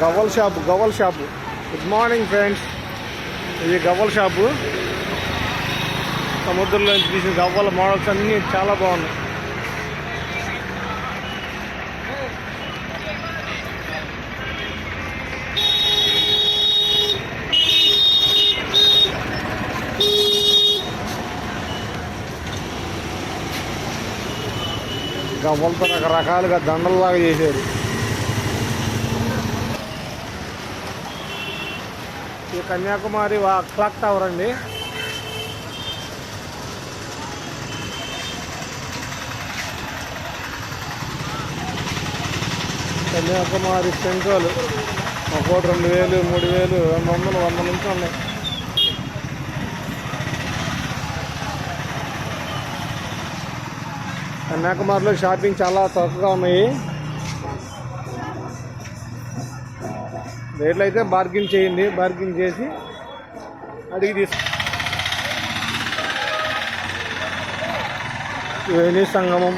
గవ్వల shop. Good morning friends. ఇది గవ్వల షాపు. సముద్రంలో తీసిన గవ్వల మోడల్స్ అన్నీ చాలా బాగున్నాయి. గవ్వలతో రకరకాలుగా దండల్లాగా చేశారు. ఈ కన్యాకుమారి క్లాక్ టవర్ అండి. కన్యాకుమారి సెంట్రల్ ఒక్కోటి 2000, 3000, 200, 100 నుంచి ఉన్నాయి. కన్యాకుమారిలో షాపింగ్ చాలా తక్కువగా ఉన్నాయి. రేట్లు అయితే బార్గెన్ చేయండి. బార్గెన్ చేసి అడిగి త్రివేణి సంగమం